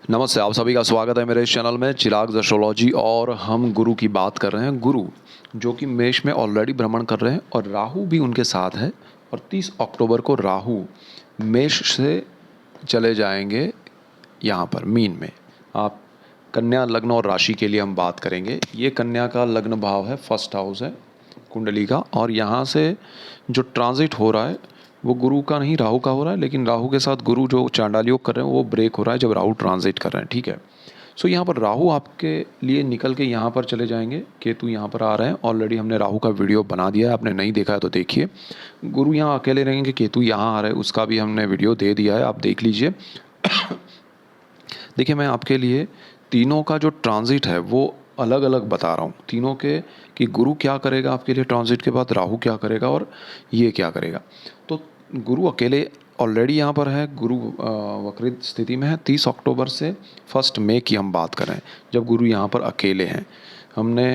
नमस्ते, आप सभी का स्वागत है मेरे इस चैनल में चिराग एस्ट्रोलॉजी। और हम गुरु की बात कर रहे हैं। गुरु जो कि मेष में ऑलरेडी भ्रमण कर रहे हैं और राहु भी उनके साथ है। और 30 अक्टूबर को राहु मेष से चले जाएंगे यहाँ पर मीन में। आप कन्या लग्न और राशि के लिए हम बात करेंगे। ये कन्या का लग्न भाव है, फर्स्ट हाउस है कुंडली का। और यहाँ से जो ट्रांजिट हो रहा है वो गुरु का नहीं, राहु का हो रहा है। लेकिन राहु के साथ गुरु जो चांडाल योग कर रहे हैं वो ब्रेक हो रहा है जब राहु ट्रांजिट कर रहे हैं। ठीक है। सो यहाँ पर राहु आपके लिए निकल के यहाँ पर चले जाएंगे, केतु यहाँ पर आ रहे हैं। ऑलरेडी हमने राहु का वीडियो बना दिया है, आपने नहीं देखा है तो देखिए। गुरु यहाँ अकेले रहेंगे, केतु यहाँ आ रहे हैं, उसका भी हमने वीडियो दे दिया है, आप देख लीजिए। देखिए, मैं आपके लिए तीनों का जो ट्रांजिट है वो अलग अलग बता रहा हूँ तीनों के, कि गुरु क्या करेगा आपके लिए ट्रांजिट के बाद, राहु क्या करेगा और ये क्या करेगा। तो गुरु अकेले ऑलरेडी यहाँ पर है। गुरु वक्रित स्थिति में है 30 अक्टूबर से 1 मई की हम बात कर रहे हैं, जब गुरु यहाँ पर अकेले हैं। हमने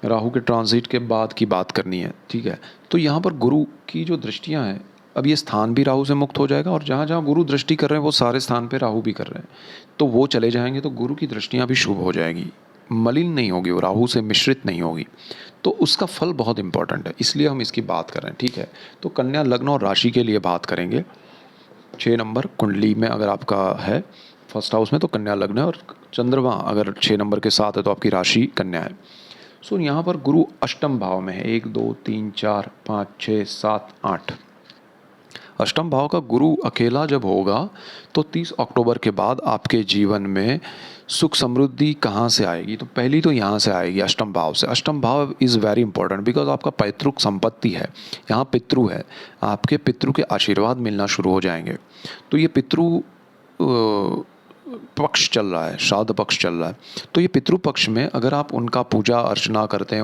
राहु के ट्रांजिट के बाद की बात करनी है। ठीक है। तो यहाँ पर गुरु की जो दृष्टियाँ हैं, अब ये स्थान भी राहु से मुक्त हो जाएगा और जहाँ जहाँ गुरु दृष्टि कर रहे हैं वो सारे स्थान पे राहु भी कर रहे हैं, तो वो चले जाएंगे। तो गुरु की दृष्टियाँ भी शुभ हो जाएगी, मलिन नहीं होगी, वो राहु से मिश्रित नहीं होगी। तो उसका फल बहुत इंपॉर्टेंट है, इसलिए हम इसकी बात कर रहे हैं। ठीक है। तो कन्या लग्न और राशि के लिए बात करेंगे। 6 नंबर कुंडली में अगर आपका है फर्स्ट हाउस में तो कन्या लग्न है, और चंद्रमा अगर 6 नंबर के साथ है तो आपकी राशि कन्या है। सो यहाँ पर गुरु अष्टम भाव में है। 1 2 3 4 5 6 7 8 अष्टम भाव का गुरु अकेला जब होगा तो 30 अक्टूबर के बाद आपके जीवन में सुख समृद्धि कहाँ से आएगी, तो पहली तो यहाँ से आएगी, अष्टम भाव से। अष्टम भाव इज़ वेरी इंपॉर्टेंट बिकॉज आपका पैतृक संपत्ति है, यहाँ पितृ है। आपके पितृ के आशीर्वाद मिलना शुरू हो जाएंगे। तो ये पितृ पक्ष चल रहा है, श्राद्ध पक्ष चल रहा है। तो ये पितृ पक्ष में अगर आप उनका पूजा अर्चना करते हैं,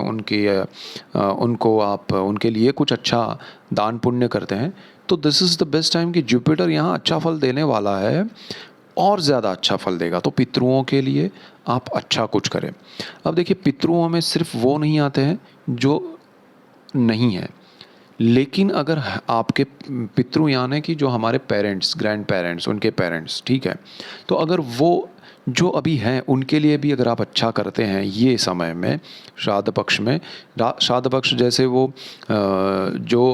उनको आप उनके लिए कुछ अच्छा दान पुण्य करते हैं, तो this is the best time कि जुपिटर यहाँ अच्छा फल देने वाला है और ज़्यादा अच्छा फल देगा। तो पितृओं के लिए आप अच्छा कुछ करें। अब देखिए, पितृओं में सिर्फ वो नहीं आते हैं जो नहीं है, लेकिन अगर आपके पितृ यानी कि जो हमारे पेरेंट्स, ग्रैंड पेरेंट्स, उनके पेरेंट्स, ठीक है, तो अगर वो जो अभी हैं उनके लिए भी अगर आप अच्छा करते हैं ये समय में, श्राद्ध पक्ष में, श्राद्ध पक्ष जैसे वो जो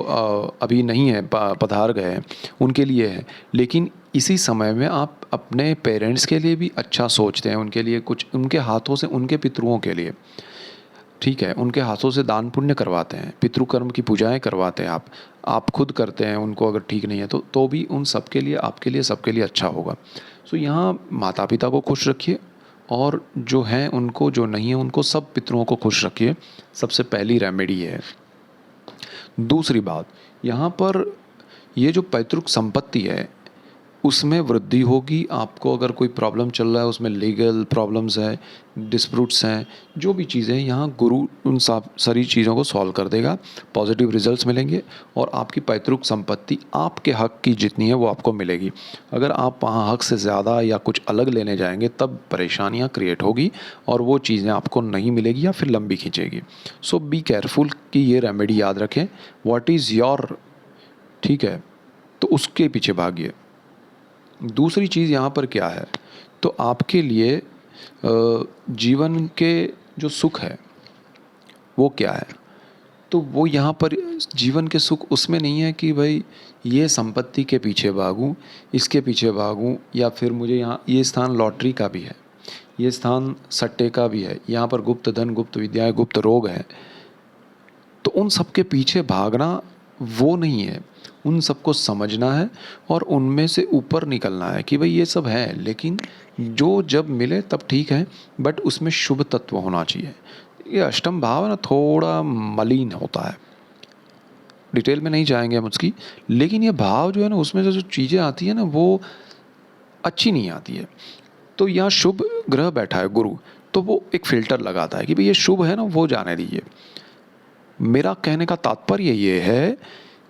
अभी नहीं है, पधार गए हैं, उनके लिए है। लेकिन इसी समय में आप अपने पेरेंट्स के लिए भी अच्छा सोचते हैं, उनके लिए कुछ, उनके हाथों से, उनके पितृओं के लिए, ठीक है, उनके हाथों से दान पुण्य करवाते हैं, पितृकर्म की पूजाएं करवाते हैं। आप खुद करते हैं उनको, अगर ठीक नहीं है तो भी उन सब के लिए, आपके लिए, सबके लिए अच्छा होगा। सो यहाँ माता पिता को खुश रखिए, और जो हैं उनको, जो नहीं है उनको, सब पितरों को खुश रखिए। सबसे पहली रेमेडी है। दूसरी बात, यहाँ पर ये जो पैतृक संपत्ति है उसमें वृद्धि होगी। आपको अगर कोई प्रॉब्लम चल रहा है, उसमें लीगल प्रॉब्लम्स है, डिस्प्यूट्स हैं, जो भी चीज़ें, यहाँ गुरु उन सब सारी चीज़ों को सॉल्व कर देगा। पॉजिटिव रिजल्ट्स मिलेंगे और आपकी पैतृक संपत्ति आपके हक की जितनी है वो आपको मिलेगी। अगर आप वहाँ हक से ज़्यादा या कुछ अलग लेने जाएंगे तब परेशानियाँ क्रिएट होगी और वो चीज़ें आपको नहीं मिलेगी या फिर लंबी खींचेगी। सो बी केयरफुल कि ये रेमेडी याद रखें। व्हाट इज़ योर, ठीक है, तो उसके पीछे भागिए। दूसरी चीज़ यहाँ पर क्या है, तो आपके लिए जीवन के जो सुख है वो क्या है, तो वो यहाँ पर जीवन के सुख उसमें नहीं है कि भाई ये संपत्ति के पीछे भागूं, इसके पीछे भागूं, या फिर मुझे यहाँ, ये स्थान लॉटरी का भी है, ये स्थान सट्टे का भी है, यहाँ पर गुप्त धन, गुप्त विद्याएं, गुप्त रोग है। तो उन सब के पीछे भागना वो नहीं है, उन सबको समझना है और उनमें से ऊपर निकलना है कि भाई ये सब है, लेकिन जो जब मिले तब ठीक है, बट उसमें शुभ तत्व होना चाहिए। ये अष्टम भाव है ना, थोड़ा मलिन होता है, डिटेल में नहीं जाएंगे हम उसकी, लेकिन ये भाव जो है ना, उसमें से जो चीज़ें आती है ना वो अच्छी नहीं आती है। तो यहाँ शुभ ग्रह बैठा है गुरु, तो वो एक फ़िल्टर लगाता है कि भाई ये शुभ है ना, वो जाने दीजिए। मेरा कहने का तात्पर्य ये है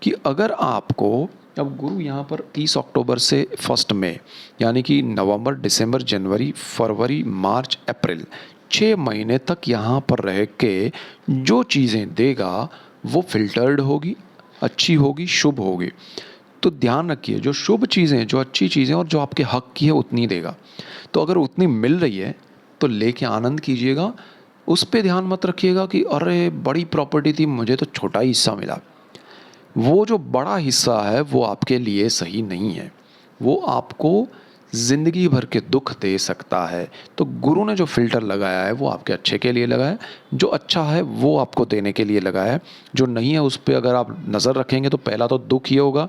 कि अगर आपको, अब गुरु यहाँ पर 30 अक्टूबर से 1 मई, यानी कि नवंबर, दिसंबर, जनवरी, फरवरी, मार्च, अप्रैल, 6 महीने तक यहाँ पर रह के जो चीज़ें देगा वो फिल्टर्ड होगी, अच्छी होगी, शुभ होगी। तो ध्यान रखिए, जो शुभ चीज़ें, जो अच्छी चीज़ें और जो आपके हक की है उतनी देगा। तो अगर उतनी मिल रही है तो लेके आनंद कीजिएगा। उस पे ध्यान मत रखिएगा कि अरे बड़ी प्रॉपर्टी थी, मुझे तो छोटा ही हिस्सा मिला। वो जो बड़ा हिस्सा है वो आपके लिए सही नहीं है, वो आपको ज़िंदगी भर के दुख दे सकता है। तो गुरु ने जो फ़िल्टर लगाया है वो आपके अच्छे के लिए लगाया है, जो अच्छा है वो आपको देने के लिए लगाया है, जो नहीं है उस पे अगर आप नज़र रखेंगे तो पहला तो दुख ये होगा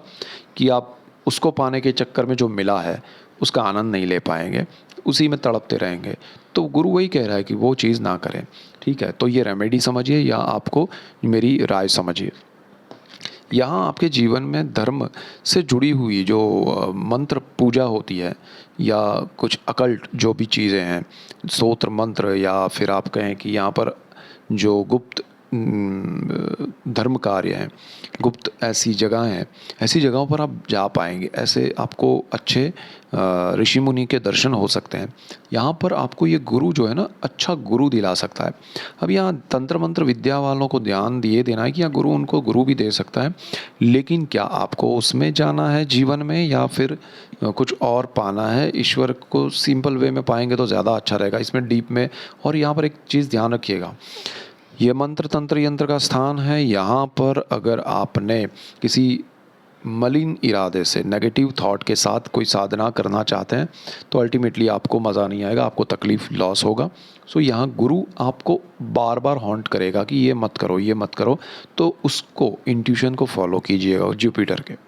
कि आप उसको पाने के चक्कर में जो मिला है उसका आनंद नहीं ले पाएंगे, उसी में तड़पते रहेंगे। तो गुरु वही कह रहा है कि वो चीज़ ना करें। ठीक है, तो ये रेमेडी समझिए या आपको मेरी राय समझिए। यहाँ आपके जीवन में धर्म से जुड़ी हुई जो मंत्र पूजा होती है या कुछ अकल्ट जो भी चीज़ें हैं, स्तोत्र मंत्र, या फिर आप कहें कि यहाँ पर जो गुप्त धर्म कार्य हैं, गुप्त ऐसी जगह हैं, ऐसी जगहों पर आप जा पाएंगे, ऐसे आपको अच्छे ऋषि मुनि के दर्शन हो सकते हैं। यहाँ पर आपको ये गुरु जो है ना, अच्छा गुरु दिला सकता है। अब यहाँ तंत्र मंत्र विद्या वालों को ध्यान दिए देना है कि यहाँ गुरु उनको गुरु भी दे सकता है, लेकिन क्या आपको उसमें जाना है जीवन में या फिर कुछ और पाना है? ईश्वर को सिंपल वे में पाएंगे तो ज़्यादा अच्छा रहेगा, इसमें डीप में। और यहाँ पर एक चीज़ ध्यान रखिएगा, ये मंत्र तंत्र यंत्र का स्थान है। यहाँ पर अगर आपने किसी मलिन इरादे से, नेगेटिव थॉट के साथ कोई साधना करना चाहते हैं तो अल्टीमेटली आपको मज़ा नहीं आएगा, आपको तकलीफ़, लॉस होगा। सो यहाँ गुरु आपको बार बार हॉन्ट करेगा कि ये मत करो, ये मत करो, तो उसको, इंट्यूशन को फॉलो कीजिएगा जुपिटर के।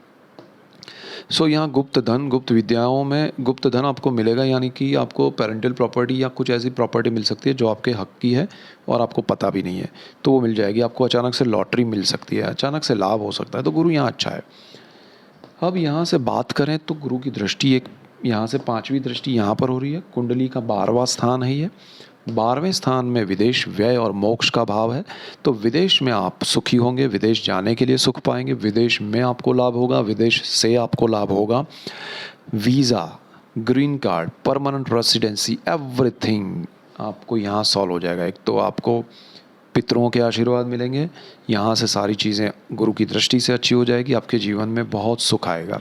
सो यहाँ गुप्त धन, गुप्त विद्याओं में गुप्त धन आपको मिलेगा, यानी कि आपको पेरेंटल प्रॉपर्टी या कुछ ऐसी प्रॉपर्टी मिल सकती है जो आपके हक की है और आपको पता भी नहीं है, तो वो मिल जाएगी। आपको अचानक से लॉटरी मिल सकती है, अचानक से लाभ हो सकता है, तो गुरु यहाँ अच्छा है। अब यहाँ से बात करें तो गुरु की दृष्टि एक, यहाँ से 5वीं दृष्टि यहाँ पर हो रही है। कुंडली का 12वां स्थान है ये। 12वें स्थान में विदेश, व्यय और मोक्ष का भाव है। तो विदेश में आप सुखी होंगे, विदेश जाने के लिए सुख पाएंगे, विदेश में आपको लाभ होगा, विदेश से आपको लाभ होगा। Visa, green card, permanent residency, everything आपको यहाँ सॉल्व हो जाएगा। एक तो आपको पितरों के आशीर्वाद मिलेंगे, यहाँ से सारी चीज़ें गुरु की दृष्टि से अच्छी हो जाएगी, आपके जीवन में बहुत सुख आएगा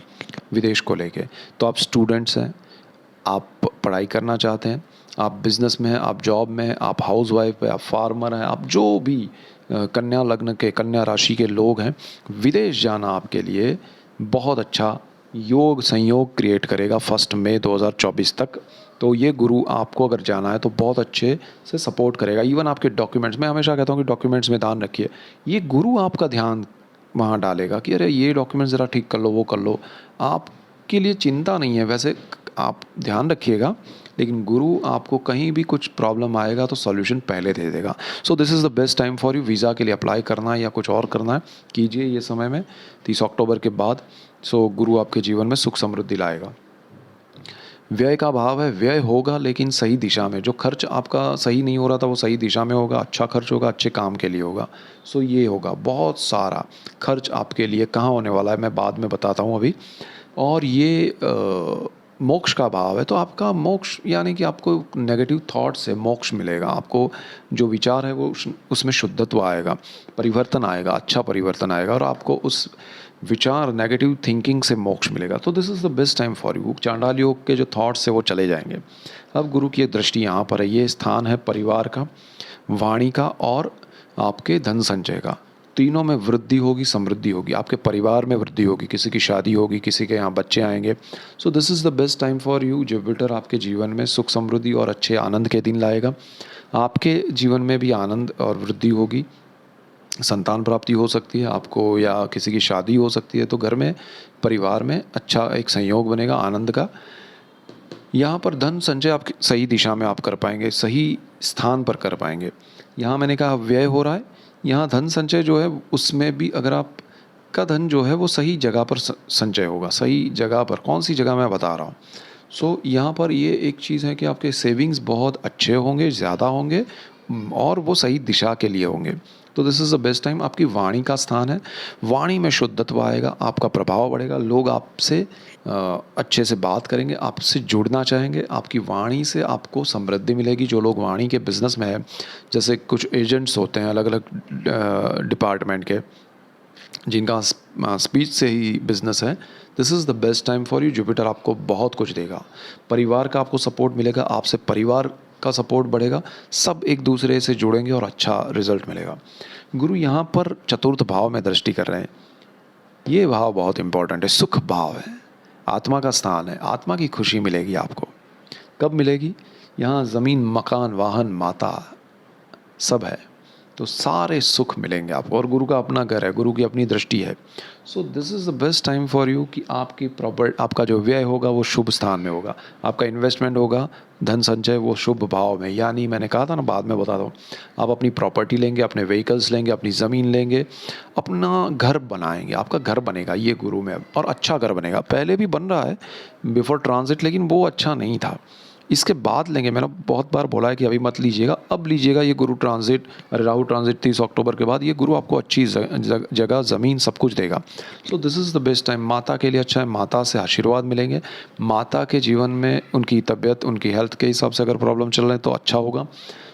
विदेश को लेके। तो आप स्टूडेंट्स हैं, आप पढ़ाई करना चाहते हैं, आप बिज़नेस में हैं, आप जॉब में हैं, आप हाउस वाइफ हैं, आप फार्मर हैं, आप जो भी कन्या लग्न के, कन्या राशि के लोग हैं, विदेश जाना आपके लिए बहुत अच्छा योग संयोग क्रिएट करेगा 1 मई 2024 तक। तो ये गुरु आपको अगर जाना है तो बहुत अच्छे से सपोर्ट करेगा। इवन आपके डॉक्यूमेंट्स, मैं हमेशा कहता हूँ कि डॉक्यूमेंट्स में ध्यान रखिए, ये गुरु आपका ध्यान वहाँ डालेगा कि अरे ये डॉक्यूमेंट्स ज़रा ठीक कर लो, वो कर लो। आपके लिए चिंता नहीं है, वैसे आप ध्यान रखिएगा, लेकिन गुरु आपको कहीं भी कुछ प्रॉब्लम आएगा तो सॉल्यूशन पहले दे देगा। So this is the best time for you. Visa के लिए अप्लाई करना है या कुछ और करना है, कीजिए ये समय में, 30 अक्टूबर के बाद। सो गुरु आपके जीवन में सुख समृद्धि लाएगा। व्यय का भाव है, व्यय होगा लेकिन सही दिशा में। जो खर्च आपका सही नहीं हो रहा था वो सही दिशा में होगा, अच्छा खर्च होगा, अच्छे काम के लिए होगा। सो ये होगा, बहुत सारा खर्च आपके लिए कहाँ होने वाला है मैं बाद में बताता हूँ अभी। और ये मोक्ष का भाव है, तो आपका मोक्ष यानी कि आपको नेगेटिव थॉट से मोक्ष मिलेगा। आपको जो विचार है वो उसमें शुद्धत्व आएगा, परिवर्तन आएगा, अच्छा परिवर्तन आएगा, और आपको उस विचार, नेगेटिव थिंकिंग से मोक्ष मिलेगा। तो this is the best time for you. चांडाल योग के जो थॉट्स है वो चले जाएंगे। अब गुरु की दृष्टि यहाँ पर है। ये स्थान है परिवार का, वाणी का और आपके धन संचय का। तीनों में वृद्धि होगी, समृद्धि होगी। आपके परिवार में वृद्धि होगी, किसी की शादी होगी, किसी के यहाँ बच्चे आएंगे। So this is the best time for you. Jupiter आपके जीवन में सुख समृद्धि और अच्छे आनंद के दिन लाएगा। आपके जीवन में भी आनंद और वृद्धि होगी, संतान प्राप्ति हो सकती है आपको, या किसी की शादी हो सकती है। तो घर में, परिवार में अच्छा एक संयोग बनेगा आनंद का। यहाँ पर धन संचय आप सही दिशा में आप कर पाएंगे, सही स्थान पर कर पाएंगे। यहाँ मैंने कहा व्यय हो रहा है, यहाँ धन संचय जो है उसमें भी अगर आप का धन जो है वो सही जगह पर संचय होगा। सही जगह पर, कौन सी जगह मैं बता रहा हूँ। सो यहाँ पर ये एक चीज़ है कि आपके सेविंग्स बहुत अच्छे होंगे, ज़्यादा होंगे, और वो सही दिशा के लिए होंगे। तो this is the best time. आपकी वाणी का स्थान है, वाणी में शुद्धत्व आएगा, आपका प्रभाव बढ़ेगा, लोग आपसे अच्छे से बात करेंगे, आपसे जुड़ना चाहेंगे। आपकी वाणी से आपको समृद्धि मिलेगी। जो लोग वाणी के बिज़नेस में है, जैसे कुछ एजेंट्स होते हैं अलग अलग डिपार्टमेंट के, जिनका स्पीच से ही बिजनेस है, this is the best time for you. Jupiter आपको बहुत कुछ देगा, परिवार का आपको सपोर्ट मिलेगा, आपसे परिवार का सपोर्ट बढ़ेगा, सब एक दूसरे से जुड़ेंगे और अच्छा रिजल्ट मिलेगा। गुरु यहाँ पर चतुर्थ भाव में दृष्टि कर रहे हैं। ये भाव बहुत इंपॉर्टेंट है, सुख भाव है, आत्मा का स्थान है, आत्मा की खुशी मिलेगी आपको। कब मिलेगी? यहाँ ज़मीन, मकान, वाहन, माता सब है, तो सारे सुख मिलेंगे आपको। और गुरु का अपना घर है, गुरु की अपनी दृष्टि है। So this is the best time for you कि आपका जो व्यय होगा वो शुभ स्थान में होगा, आपका इन्वेस्टमेंट होगा, धन संचय वो शुभ भाव में। यानी मैंने कहा था ना, बाद में बता दूँ, आप अपनी प्रॉपर्टी लेंगे, अपने व्हीकल्स लेंगे, अपनी ज़मीन लेंगे, अपना घर बनाएंगे, आपका घर बनेगा ये गुरु में, और अच्छा घर बनेगा। पहले भी बन रहा है बिफोर ट्रांजिट, लेकिन वो अच्छा नहीं था। इसके बाद लेंगे, मैंने बहुत बार बोला है कि अभी मत लीजिएगा, अब लीजिएगा ये गुरु ट्रांजिट। राहु ट्रांजिट 30 अक्टूबर के बाद ये गुरु आपको अच्छी जगह, ज़मीन, सब कुछ देगा। So this is the best time. माता के लिए अच्छा है, माता से आशीर्वाद मिलेंगे, माता के जीवन में उनकी तबीयत, उनकी हेल्थ के हिसाब से अगर प्रॉब्लम चल रहे हैं तो अच्छा होगा।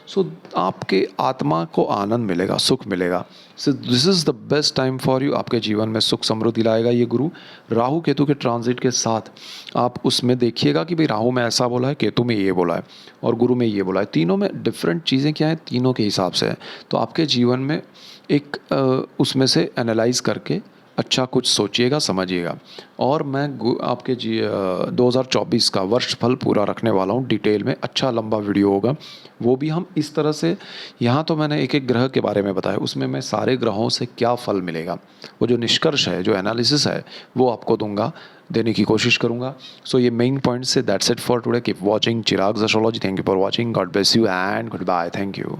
सो आपके आत्मा को आनंद मिलेगा, सुख मिलेगा। So this is the best time for you. आपके जीवन में सुख समृद्धि लाएगा ये गुरु। राहु केतु के ट्रांजिट के साथ आप उसमें देखिएगा कि भाई राहु में ऐसा बोला है, केतु में ये बोला है, और गुरु में ये बोला है। तीनों में डिफरेंट चीज़ें क्या हैं, तीनों के हिसाब से है। तो आपके जीवन में एक उसमें से एनालाइज करके अच्छा कुछ सोचिएगा, समझिएगा। और मैं आपके 2024 का वर्ष फल पूरा रखने वाला हूँ डिटेल में, अच्छा लंबा वीडियो होगा। वो भी हम इस तरह से, यहाँ तो मैंने एक एक ग्रह के बारे में बताया, उसमें मैं सारे ग्रहों से क्या फल मिलेगा, वो जो निष्कर्ष है, जो एनालिसिस है, वो आपको दूंगा, देने की कोशिश करूँगा। सो ये मेन पॉइंट से that's it for today. Keep watching Chirag's astrology. Thank you for watching. God bless you and goodbye. Thank you.